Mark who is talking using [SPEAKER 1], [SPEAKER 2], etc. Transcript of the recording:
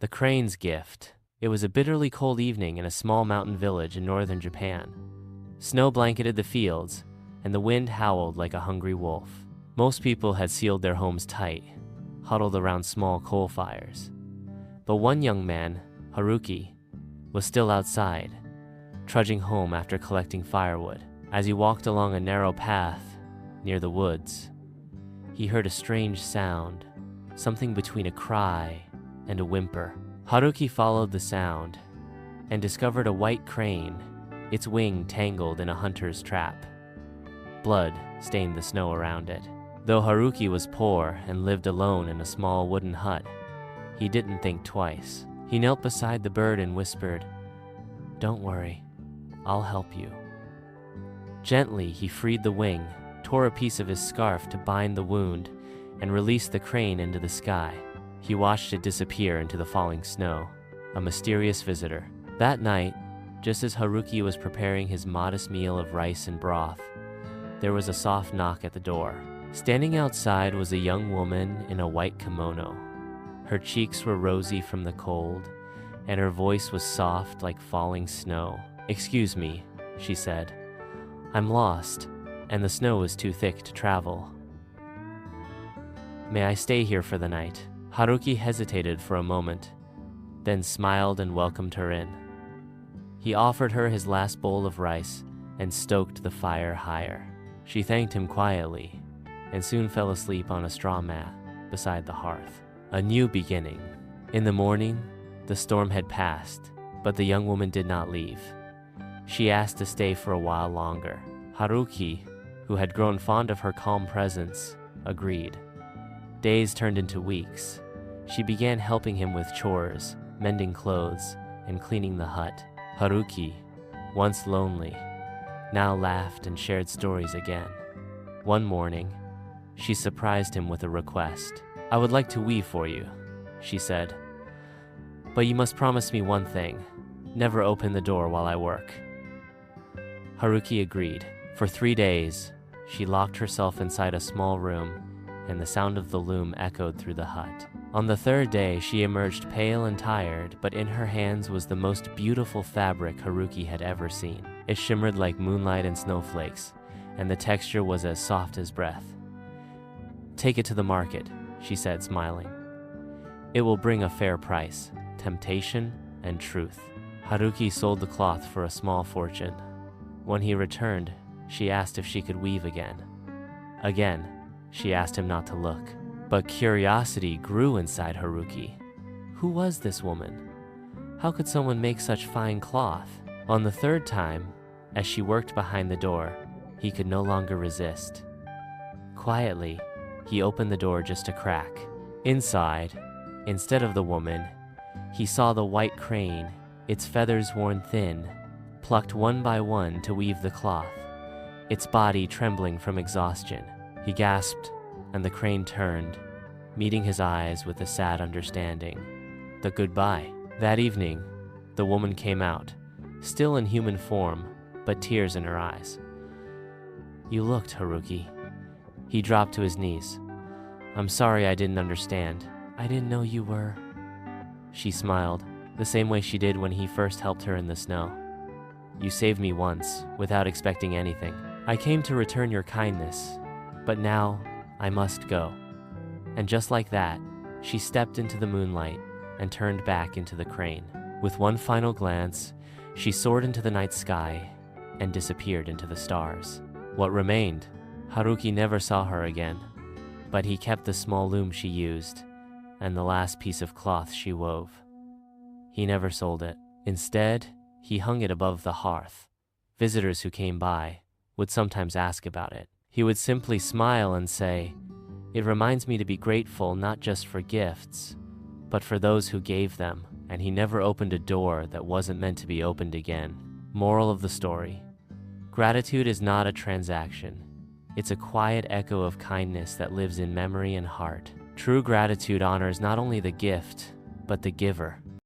[SPEAKER 1] The crane's gift. It was a bitterly cold evening in a small mountain village in northern Japan. Snow blanketed the fields, and the wind howled like a hungry wolf. Most people had sealed their homes tight, huddled around small coal fires. But one young man, Haruki, was still outside, trudging home after collecting firewood. As he walked along a narrow path near the woods, he heard a strange sound, something between a cry and a whimper. Haruki followed the sound and discovered a white crane, its wing tangled in a hunter's trap. Blood stained the snow around it. Though Haruki was poor and lived alone in a small wooden hut, he didn't think twice. He knelt beside the bird and whispered, "Don't worry, I'll help you." Gently, he freed the wing, tore a piece of his scarf to bind the wound, and released the crane into the sky. He watched it disappear into the falling snow, a mysterious visitor. That night, just as Haruki was preparing his modest meal of rice and broth, there was a soft knock at the door. Standing outside was a young woman in a white kimono. Her cheeks were rosy from the cold, and her voice was soft like falling snow. "Excuse me," she said. "I'm lost, and the snow is too thick to travel. May I stay here for the night?" Haruki hesitated for a moment, then smiled and welcomed her in. He offered her his last bowl of rice and stoked the fire higher. She thanked him quietly and soon fell asleep on a straw mat beside the hearth. A new beginning. In the morning, the storm had passed, but the young woman did not leave. She asked to stay for a while longer. Haruki, who had grown fond of her calm presence, agreed. Days turned into weeks. She began helping him with chores, mending clothes, and cleaning the hut. Haruki, once lonely, now laughed and shared stories again. One morning, she surprised him with a request. "I would like to weave for you," she said. "But you must promise me one thing. Never open the door while I work." Haruki agreed. For 3 days, she locked herself inside a small room, and the sound of the loom echoed through the hut. On the 3rd day, she emerged pale and tired, but in her hands was the most beautiful fabric Haruki had ever seen. It shimmered like moonlight and snowflakes, and the texture was as soft as breath. "Take it to the market," she said, smiling. "It will bring a fair price, temptation and truth." Haruki sold the cloth for a small fortune. When he returned, she asked if she could weave again. Again, she asked him not to look. But curiosity grew inside Haruki. Who was this woman? How could someone make such fine cloth? On the 3rd time, as she worked behind the door, he could no longer resist. Quietly, he opened the door just a crack. Inside, instead of the woman, he saw the white crane, its feathers worn thin, plucked one by one to weave the cloth, its body trembling from exhaustion. He gasped, and the crane turned, meeting his eyes with a sad understanding. The goodbye. That evening, the woman came out, still in human form, but tears in her eyes. "You looked, Haruki." He dropped to his knees. "I'm sorry I didn't understand. I didn't know you were..." She smiled, the same way she did when he first helped her in the snow. "You saved me once, without expecting anything. I came to return your kindness, but now I must go." And just like that, she stepped into the moonlight and turned back into the crane. With one final glance, she soared into the night sky and disappeared into the stars. What remained? Haruki never saw her again, but he kept the small loom she used and the last piece of cloth she wove. He never sold it. Instead, he hung it above the hearth. Visitors who came by would sometimes ask about it. He would simply smile and say, "It reminds me to be grateful not just for gifts, but for those who gave them," and he never opened a door that wasn't meant to be opened again. Moral of the story: gratitude is not a transaction. It's a quiet echo of kindness that lives in memory and heart. True gratitude honors not only the gift, but the giver.